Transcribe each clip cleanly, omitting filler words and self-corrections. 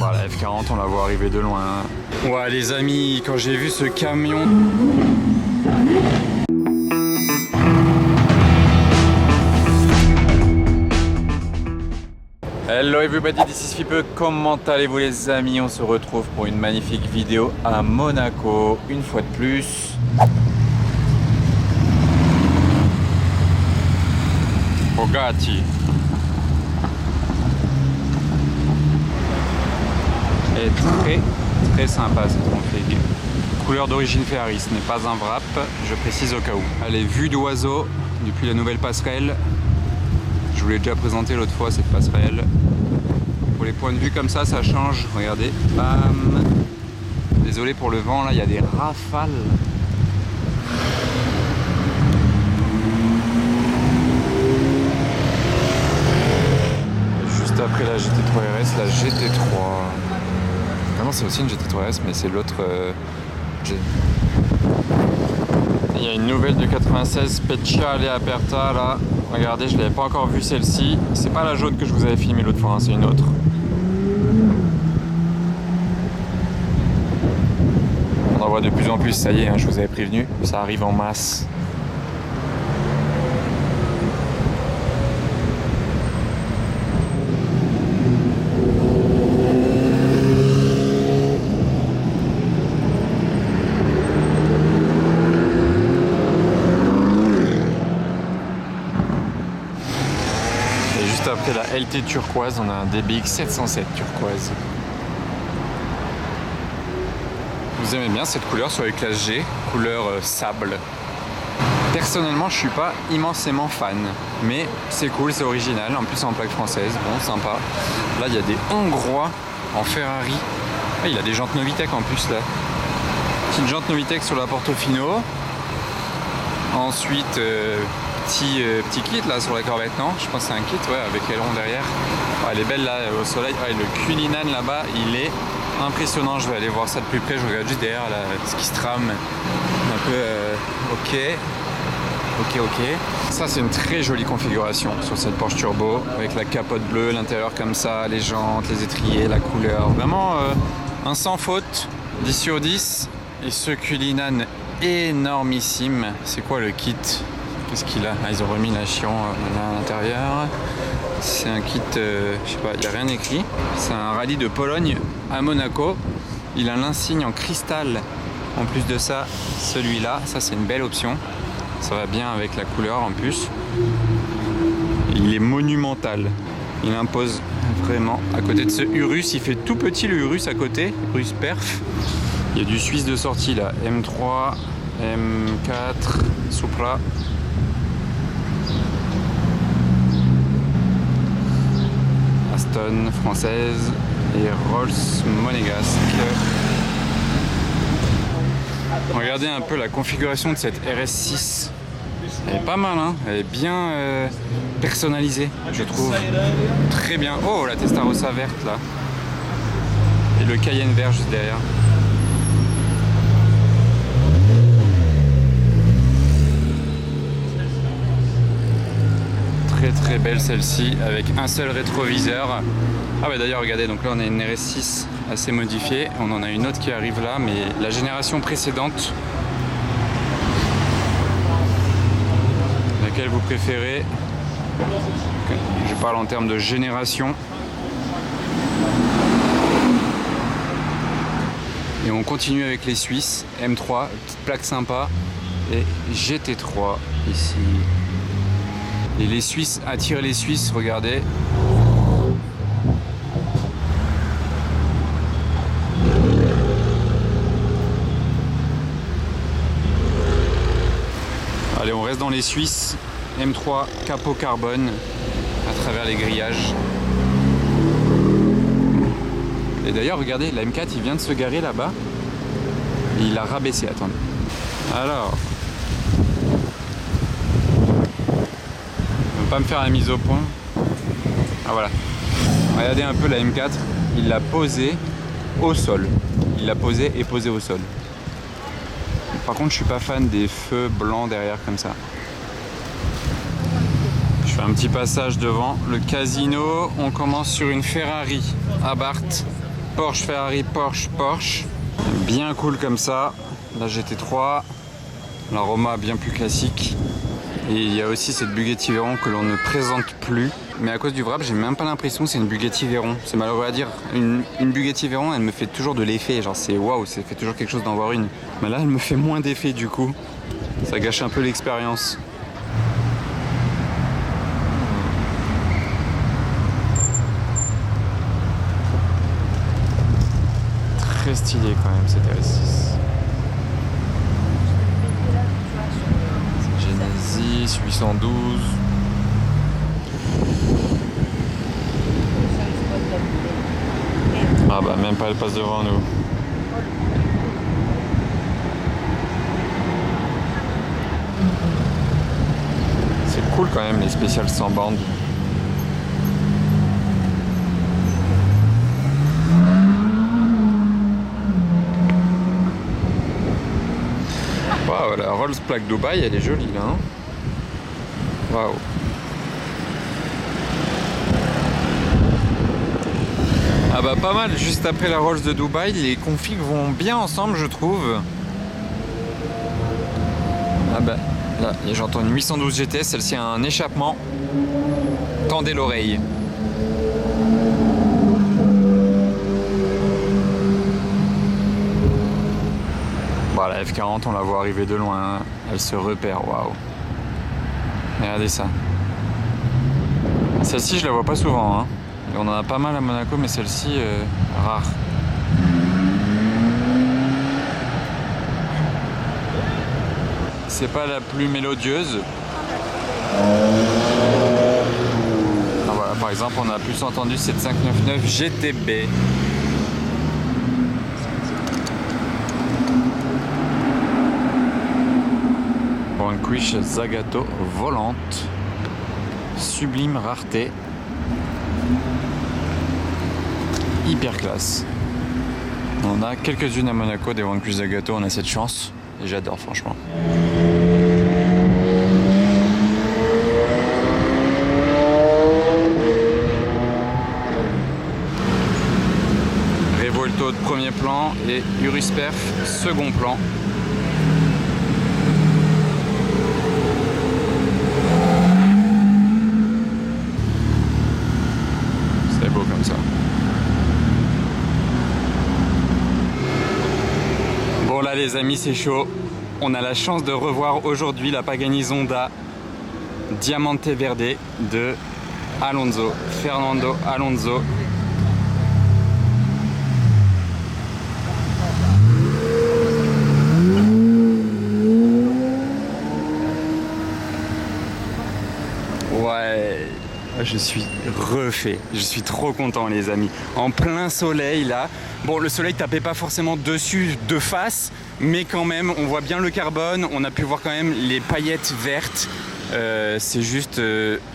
Bah, la F40, on la voit arriver de loin. Ouais, les amis, quand j'ai vu ce camion... Hello everybody, this is Fipe. Comment allez-vous les amis? On se retrouve pour une magnifique vidéo à Monaco, une fois de plus. Bugatti. Et très sympa cette config. Couleur d'origine Ferrari, ce n'est pas un wrap, je précise au cas où. Allez, vue d'oiseau depuis la nouvelle passerelle. Je vous l'ai déjà présenté l'autre fois cette passerelle. Pour les points de vue comme ça change. Regardez, bam. Désolé pour le vent, là il y a des rafales. Juste après la GT3 RS, la GT3. Ah non, c'est aussi une GT3 RS, mais c'est l'autre. Il y a une nouvelle de 96 Speciale Aperta là. Regardez, je ne l'avais pas encore vue celle-ci. C'est pas la jaune que je vous avais filmée l'autre fois, hein, c'est une autre. On en voit de plus en plus, ça y est, hein, je vous avais prévenu, ça arrive en masse. Après la LT turquoise, on a un DBX 707 turquoise. Vous aimez bien cette couleur sur les classes G, couleur sable. Personnellement, je suis pas immensément fan, mais c'est cool, c'est original, en plus en plaque française, bon, sympa. Là, il y a des Hongrois en Ferrari. Ah, il a des jantes Novitec en plus là. Petite jante Novitec sur la Portofino. Ensuite, petit kit là sur la Corvette, non? Je pense que c'est un kit, ouais, avec aileron derrière. Ouais, elle est belle là au soleil. Ouais, le Cullinan là-bas, il est impressionnant. Je vais aller voir ça de plus près. Je regarde juste derrière là, ce qui se trame. Un peu ok. Ça, c'est une très jolie configuration sur cette Porsche Turbo avec la capote bleue, l'intérieur comme ça, les jantes, les étriers, la couleur. Vraiment un sans faute, 10 sur 10. Et ce Cullinan énormissime. C'est quoi le kit? Qu'est-ce qu'il a? Ah, ils ont remis la Chiron à l'intérieur. C'est un kit, je sais pas, il n'y a rien écrit. C'est un rallye de Pologne à Monaco. Il a l'insigne en cristal. En plus de ça, celui-là, ça c'est une belle option. Ça va bien avec la couleur en plus. Il est monumental. Il impose vraiment. À côté de ce Urus, il fait tout petit le Urus à côté. Urus Perf. Il y a du Suisse de sortie là. M3, M4, Supra. Aston française et Rolls monégasque. Regardez un peu la configuration de cette RS6. Elle est pas mal, hein, elle est bien personnalisée, je trouve. Très bien. Oh, la Testarossa verte là. Et le Cayenne vert juste derrière. Très belle celle-ci avec un seul rétroviseur. Ah bah d'ailleurs regardez, donc là on a une RS6 assez modifiée, on en a une autre qui arrive là, mais la génération précédente. Laquelle vous préférez? Je parle en termes de génération. Et on continue avec les Suisses, M3, petite plaque sympa, et GT3 ici. Et les Suisses attirent les Suisses, regardez. Allez, on reste dans les Suisses. M3 capot carbone à travers les grillages. Et d'ailleurs, regardez, la M4, il vient de se garer là-bas. Il a rabaissé, attendez. Alors... pas me faire la mise au point. Ah voilà. Regardez un peu la M4. Il l'a posée au sol. Il l'a posée et posée au sol. Par contre, je suis pas fan des feux blancs derrière comme ça. Je fais un petit passage devant le casino. On commence sur une Ferrari Abarth Porsche, Ferrari, Porsche, Porsche. Bien cool comme ça. La GT3. La Roma bien plus classique. Et il y a aussi cette Bugatti Veyron que l'on ne présente plus. Mais à cause du wrap, j'ai même pas l'impression que c'est une Bugatti Veyron. C'est malheureux à dire. Une Bugatti Veyron, elle me fait toujours de l'effet. Genre c'est waouh, ça fait toujours quelque chose d'en voir une. Mais là, elle me fait moins d'effet du coup. Ça gâche un peu l'expérience. Très stylé quand même cette RS6. Genesis 812. Ah bah même pas, elle passe devant nous. C'est cool quand même les spéciales sans bande. Waouh, la Rolls Plaque Dubaï, elle est jolie là. Hein, waouh. Ah bah pas mal, juste après la Rolls de Dubaï, les configs vont bien ensemble je trouve. Ah bah là j'entends une 812 GT, celle-ci a un échappement. Tendez l'oreille. Bon, la F40 on la voit arriver de loin, elle se repère, waouh. Regardez ça. Celle-ci je la vois pas souvent hein. Et on en a pas mal à Monaco, mais celle-ci, rare. C'est pas la plus mélodieuse. Ah, voilà, par exemple, on a plus entendu cette 599 GTB. Vanquish Zagato volante. Sublime rareté. Hyper classe. On a quelques-unes à Monaco des Vanquish Zagato, on a cette chance et j'adore franchement. Revuelto de premier plan et Urus Perf second plan. C'est beau comme ça. Bon là les amis c'est chaud, on a la chance de revoir aujourd'hui la Pagani Zonda Diamante Verde de Alonso, Fernando Alonso. Ouais, je suis refait, je suis trop content les amis. En plein soleil là, bon le soleil tapait pas forcément dessus de face, mais quand même on voit bien le carbone, on a pu voir quand même les paillettes vertes. C'est juste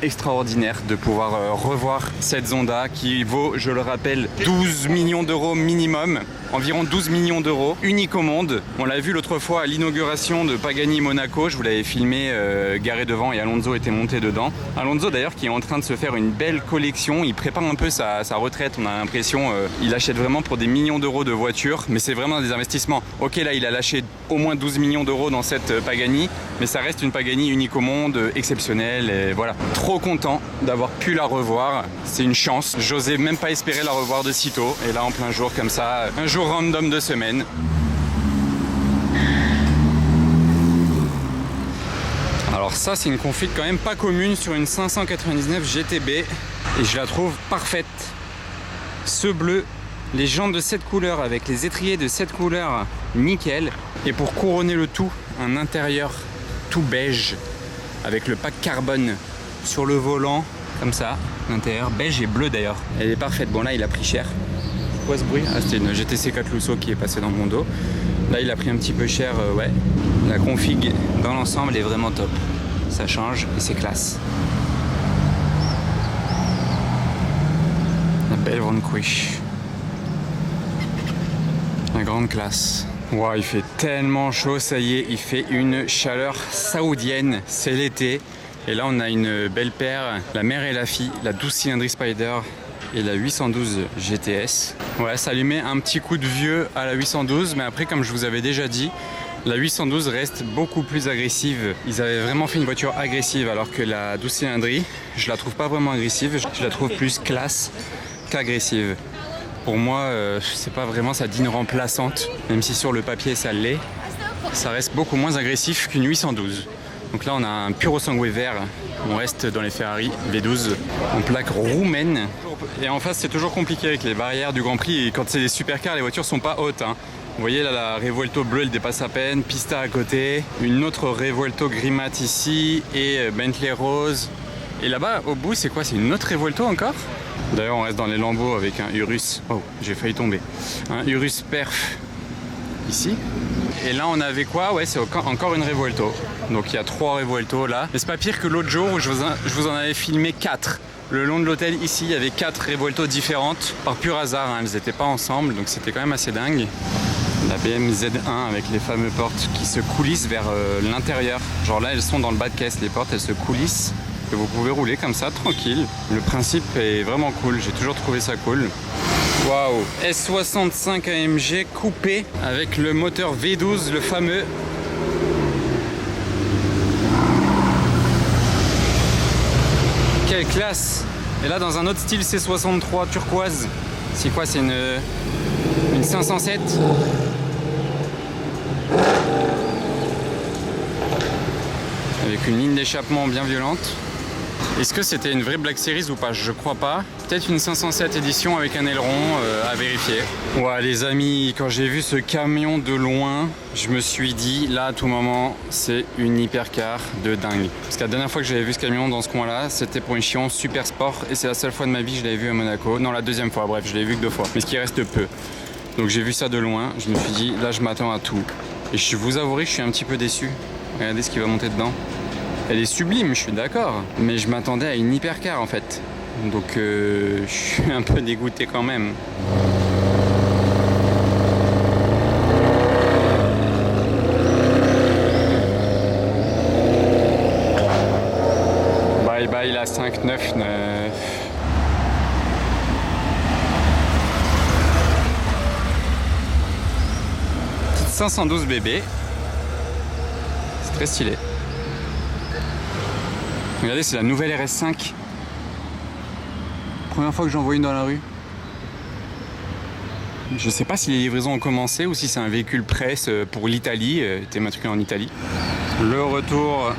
extraordinaire de pouvoir revoir cette Zonda qui vaut, je le rappelle, 12 millions d'euros minimum, environ 12 millions d'euros, unique au monde. On l'a vu l'autre fois à l'inauguration de Pagani Monaco, je vous l'avais filmé garé devant et Alonso était monté dedans. Alonso d'ailleurs qui est en train de se faire une belle collection, il prépare un peu sa retraite, on a l'impression, il achète vraiment pour des millions d'euros de voitures, mais c'est vraiment des investissements. Ok là il a lâché au moins 12 millions d'euros dans cette Pagani, mais ça reste une Pagani unique au monde, exceptionnelle et voilà. Trop content d'avoir pu la revoir, c'est une chance, j'osais même pas espérer la revoir de sitôt et là en plein jour comme ça, un jour random de semaine. Alors ça c'est une config quand même pas commune sur une 599 GTB et je la trouve parfaite. Ce bleu, les jantes de cette couleur avec les étriers de cette couleur, nickel. Et pour couronner le tout, un intérieur tout beige avec le pack carbone sur le volant, comme ça, l'intérieur beige et bleu d'ailleurs. Elle est parfaite. Bon là il a pris cher. C'est quoi ce bruit? Ah c'était une GTC 4 Lusso qui est passée dans mon dos. Là il a pris un petit peu cher, ouais. La config dans l'ensemble est vraiment top. Ça change et c'est classe. La belle Vanquish. La grande classe. Wow, il fait tellement chaud, ça y est, il fait une chaleur saoudienne, c'est l'été. Et là on a une belle paire, la mère et la fille, la 12 cylindrée Spider, et la 812 GTS. Ouais, ça lui met un petit coup de vieux à la 812, mais après, comme je vous avais déjà dit, la 812 reste beaucoup plus agressive. Ils avaient vraiment fait une voiture agressive, alors que la 12 cylindrée, je la trouve pas vraiment agressive, je la trouve plus classe qu'agressive. Pour moi, c'est pas vraiment sa digne remplaçante, même si sur le papier ça l'est. Ça reste beaucoup moins agressif qu'une 812. Donc là, on a un puro sangue vert. On reste dans les Ferrari V12 en plaque roumaine. Et en face, c'est toujours compliqué avec les barrières du Grand Prix. Et quand c'est des supercars, les voitures sont pas hautes, hein. Vous voyez là, la Revuelto bleue, elle dépasse à peine. Pista à côté. Une autre Revuelto gris mat ici. Et Bentley rose. Et là-bas, au bout, c'est quoi? C'est une autre Revuelto encore? D'ailleurs, on reste dans les lambeaux avec un Urus. Oh, j'ai failli tomber. Un Urus Perf ici. Et là, on avait quoi? Ouais, c'est encore une Revuelto. Donc il y a 3 Revuelto là. Mais c'est pas pire que l'autre jour où je vous en avais filmé 4. Le long de l'hôtel ici, il y avait 4 Revuelto différentes. Par pur hasard, hein, elles n'étaient pas ensemble. Donc c'était quand même assez dingue. La BM Z1 avec les fameuses portes qui se coulissent vers l'intérieur. Genre là, elles sont dans le bas de caisse. Les portes, elles se coulissent. Et vous pouvez rouler comme ça, tranquille. Le principe est vraiment cool. J'ai toujours trouvé ça cool. Waouh, S65 AMG coupé avec le moteur V12, le fameux. Quelle classe! Et là, dans un autre style C63 turquoise. C'est quoi? C'est une 507. Avec une ligne d'échappement bien violente. Est-ce que c'était une vraie Black Series ou pas? Je crois pas. Peut-être une 507 édition avec un aileron à vérifier. Ouais les amis, quand j'ai vu ce camion de loin, je me suis dit là à tout moment c'est une hypercar de dingue. Parce que la dernière fois que j'avais vu ce camion dans ce coin-là, c'était pour une Chiron Super Sport et c'est la seule fois de ma vie que je l'avais vu à Monaco. Non, la deuxième fois, bref, je l'ai vu que 2 fois. Mais ce qui reste peu. Donc j'ai vu ça de loin, je me suis dit là je m'attends à tout. Et je vous avouerai que je suis un petit peu déçu. Regardez ce qui va monter dedans. Elle est sublime, je suis d'accord, mais je m'attendais à une hypercar en fait. Donc je suis un peu dégoûté quand même. Bye bye la 599. Petite 512 bébé. C'est très stylé. Regardez, c'est la nouvelle RS5. Première fois que j'en vois une dans la rue. Je sais pas si les livraisons ont commencé ou si c'est un véhicule presse pour l'Italie. Était matriculé en Italie. Le retour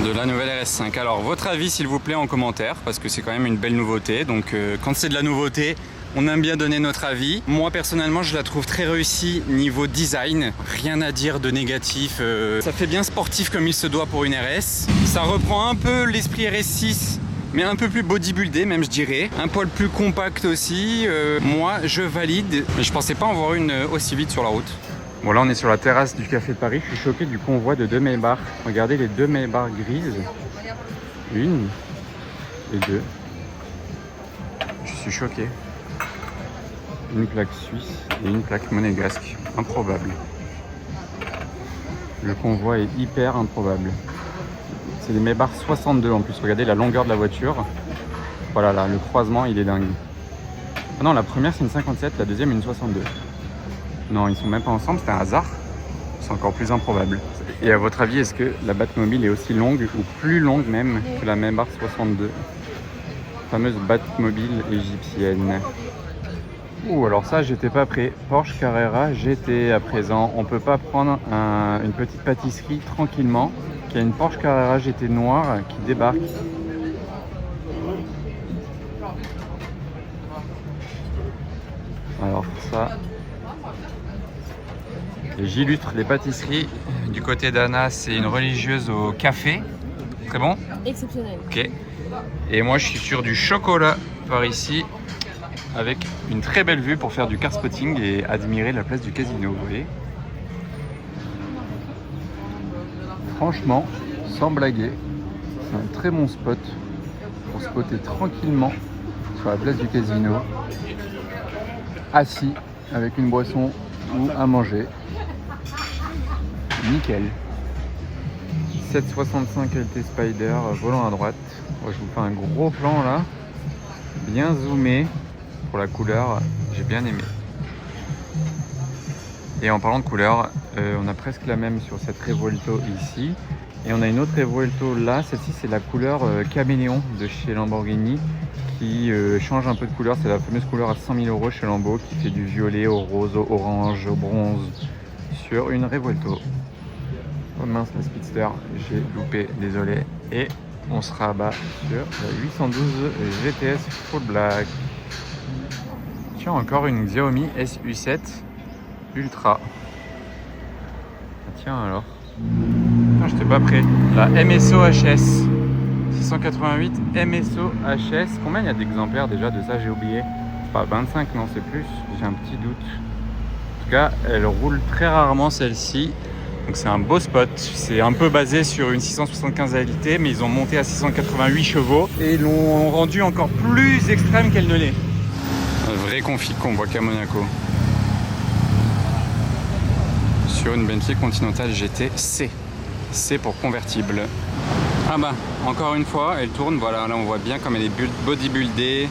de la nouvelle RS5. Alors, votre avis s'il vous plaît en commentaire, parce que c'est quand même une belle nouveauté. Donc, quand c'est de la nouveauté, on aime bien donner notre avis. Moi personnellement je la trouve très réussie niveau design. Rien à dire de négatif. Ça fait bien sportif comme il se doit pour une RS. Ça reprend un peu l'esprit RS6 mais un peu plus bodybuildé même je dirais. Un poil plus compact aussi. Moi je valide. Mais je pensais pas en voir une aussi vite sur la route. Bon là on est sur la terrasse du Café de Paris. Je suis choqué du convoi de 2 Maybach. Regardez les 2 Maybach grises. 1 et 2. Je suis choqué. Une plaque suisse et une plaque monégasque. Improbable. Le convoi est hyper improbable. C'est des Maybach 62 en plus. Regardez la longueur de la voiture. Voilà là, le croisement il est dingue. Ah non, la première c'est une 57, la deuxième une 62. Non, ils sont même pas ensemble, c'est un hasard. C'est encore plus improbable. Et à votre avis, est-ce que la Batmobile est aussi longue ou plus longue même que la Maybach 62? La fameuse Batmobile égyptienne. Ouh, alors ça, j'étais pas prêt. Porsche Carrera GT à présent. On peut pas prendre une petite pâtisserie tranquillement. Il y a une Porsche Carrera GT noire qui débarque. Alors ça, j'illustre les pâtisseries. Du côté d'Anna, c'est une religieuse au café. Très bon? Exceptionnel. Ok. Et moi, je suis sur du chocolat par ici. Avec une très belle vue pour faire du car spotting et admirer la place du casino, vous voyez. Franchement, sans blaguer, c'est un très bon spot pour spotter tranquillement sur la place du casino, assis avec une boisson ou à manger. Nickel. 765 LT Spider, volant à droite. Moi, je vous fais un gros plan là, bien zoomé pour la couleur, j'ai bien aimé. Et en parlant de couleur, on a presque la même sur cette Revuelto ici. Et on a une autre Revuelto là, celle-ci c'est la couleur Caméléon de chez Lamborghini qui change un peu de couleur. C'est la fameuse couleur à 100 000 € chez Lambo qui fait du violet au rose, au orange, au bronze sur une Revuelto. Oh mince, la Speedster, j'ai loupé, désolé. Et on se rabat sur la 812 GTS Full Black. Tiens, encore une Xiaomi SU7 Ultra. Ah, tiens alors. Ah, j'étais pas prêt. La MSO HS. 688 MSO HS. Combien il y a d'exemplaires déjà de ça? J'ai oublié. C'est pas 25, non, c'est plus. J'ai un petit doute. En tout cas, elle roule très rarement celle-ci. Donc c'est un beau spot. C'est un peu basé sur une 675 LT, mais ils ont monté à 688 chevaux et ils l'ont rendu encore plus extrême qu'elle ne l'est. Un vrai config qu'on voit qu'à Monaco. Sur une Bentley Continental GT C. C pour convertible. Ah bah, encore une fois, elle tourne. Voilà, là on voit bien comme elle est bodybuildée.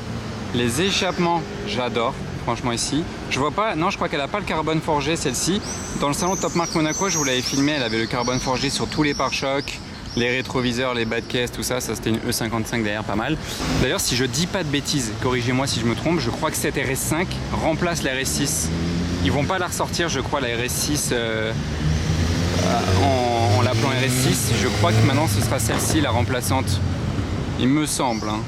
Les échappements, j'adore. Franchement ici, je vois pas, non je crois qu'elle a pas le carbone forgé celle-ci. Dans le salon Top Marque Monaco, je vous l'avais filmé, elle avait le carbone forgé sur tous les pare-chocs, les rétroviseurs, les bas de caisse, tout ça, ça c'était une E55 derrière, pas mal. D'ailleurs si je dis pas de bêtises, corrigez-moi si je me trompe, je crois que cette RS5 remplace la RS6. Ils vont pas la ressortir, je crois, la RS6 en l'appelant RS6. Je crois que maintenant ce sera celle-ci la remplaçante, il me semble. Hein.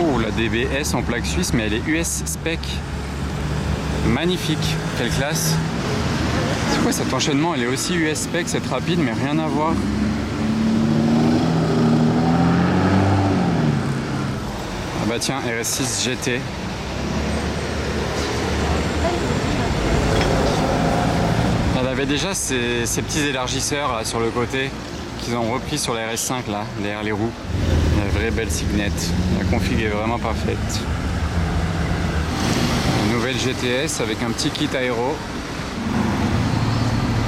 Oh, la DBS en plaque suisse, mais elle est US spec. Magnifique. Quelle classe. C'est quoi cet enchaînement? Elle est aussi US spec, cette rapide, mais rien à voir. Ah bah tiens, RS6 GT. Elle avait déjà ces petits élargisseurs là sur le côté qu'ils ont repris sur la RS5 là, derrière les roues. Une vraie belle signette. La config est vraiment parfaite. Une nouvelle GTS avec un petit kit aéro.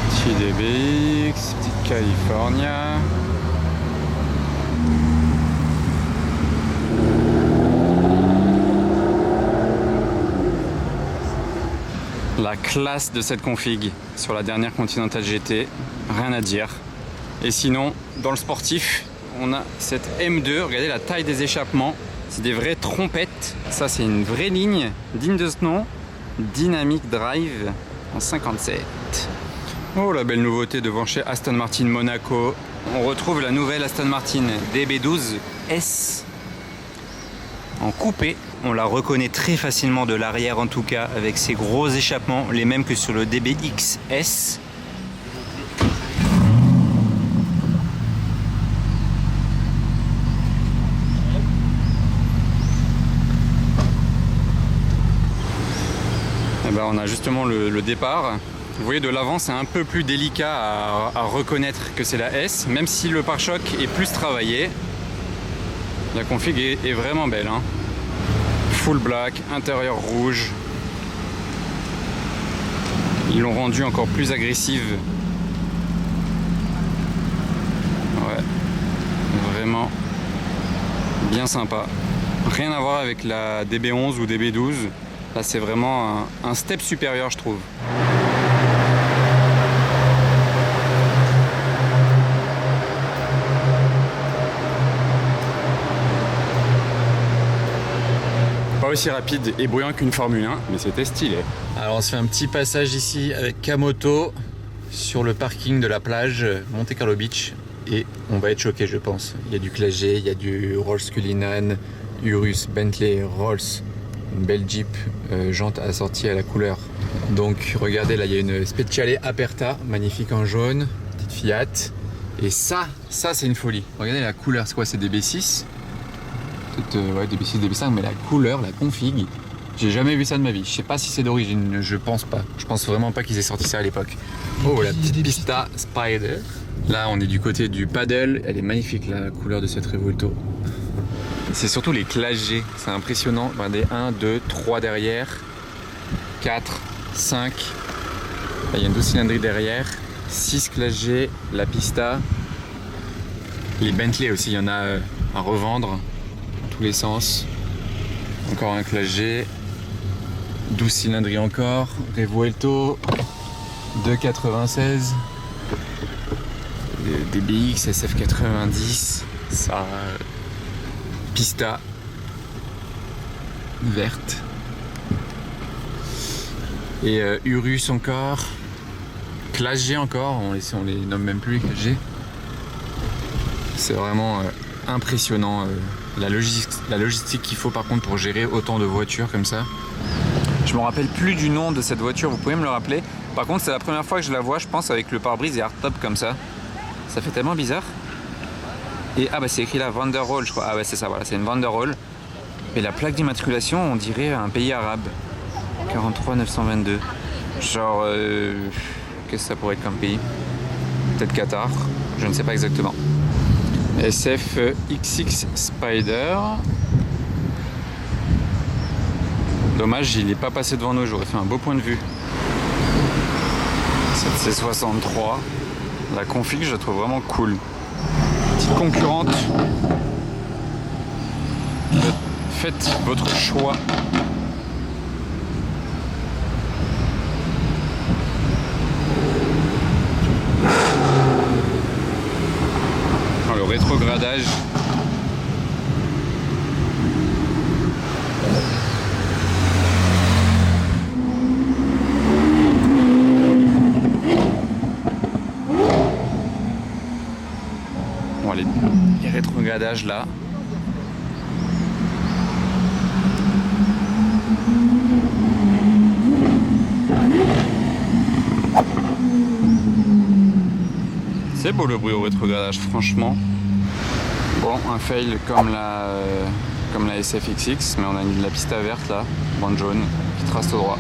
Petit DBX, petite California. La classe de cette config sur la dernière Continental GT, rien à dire. Et sinon, dans le sportif, on a cette M2, regardez la taille des échappements, c'est des vraies trompettes. Ça c'est une vraie ligne, digne de ce nom, Dynamic Drive en 57. Oh la belle nouveauté devant chez Aston Martin Monaco. On retrouve la nouvelle Aston Martin DB12 S en coupé. On la reconnaît très facilement de l'arrière en tout cas, avec ses gros échappements, les mêmes que sur le DBX S. Et ben on a justement le départ. Vous voyez, de l'avant c'est un peu plus délicat à reconnaître que c'est la S, même si le pare-choc est plus travaillé. La config est vraiment belle. Hein. Full black, intérieur rouge. Ils l'ont rendu encore plus agressive. Ouais, vraiment bien sympa. Rien à voir avec la DB11 ou DB12. Là c'est vraiment un step supérieur je trouve. Pas aussi rapide et bruyant qu'une Formule 1, mais c'était stylé. Alors on se fait un petit passage ici avec Kamoto sur le parking de la plage Monte Carlo Beach et on va être choqué je pense. Il y a du Classe G, il y a du Rolls Cullinan, Urus, Bentley, Rolls, une belle Jeep, jante assortie à la couleur. Donc regardez là, il y a une Speciale Aperta, magnifique en jaune, petite Fiat. Et ça c'est une folie. Regardez la couleur, c'est quoi, c'est DB6 ? Ouais, DB6, DB5, mais la couleur, la config, j'ai jamais vu ça de ma vie. Je sais pas si c'est d'origine, je pense pas. Je pense vraiment pas qu'ils aient sorti ça à l'époque. Oh, la petite Pista Spider. Là, on est du côté du paddle. Elle est magnifique, la couleur de cette Revuelto. C'est surtout les Classe G, c'est impressionnant. Regardez, 1, 2, 3 derrière, 4, 5. Là, il y a une 12 cylindrée derrière, 6 Classe G, la Pista. Les Bentley aussi, il y en a à revendre dans tous les sens. Encore un Classe G, 12 cylindrées encore, Revuelto, 296, des BX SF90, ça, Pista, verte, et Urus encore, Classe G encore, on les nomme même plus les Classe G. C'est vraiment impressionnant la logistique qu'il faut par contre pour gérer autant de voitures comme ça. Je me rappelle plus du nom de cette voiture, vous pouvez me le rappeler. Par contre c'est la première fois que je la vois, je pense, avec le pare-brise et hardtop comme ça. Ça fait tellement bizarre. Et ah bah c'est écrit là Vanderroll je crois. Ah ouais c'est ça, voilà, c'est une Vanderroll. Et la plaque d'immatriculation on dirait un pays arabe. 43 922. Genre qu'est-ce que ça pourrait être comme pays? Peut-être Qatar, je ne sais pas exactement. SF XX Spider. Dommage, il n'est pas passé devant nous, j'aurais fait un beau point de vue. Cette C63, la config, je la trouve vraiment cool. Petite concurrente. Faites votre choix. Le rétrogradage. Bon, les rétrogradages là. C'est beau le bruit au rétrogradage, franchement. Bon, un fail comme la SFXX, mais on a la Pista verte là, bande jaune, qui trace tout droit.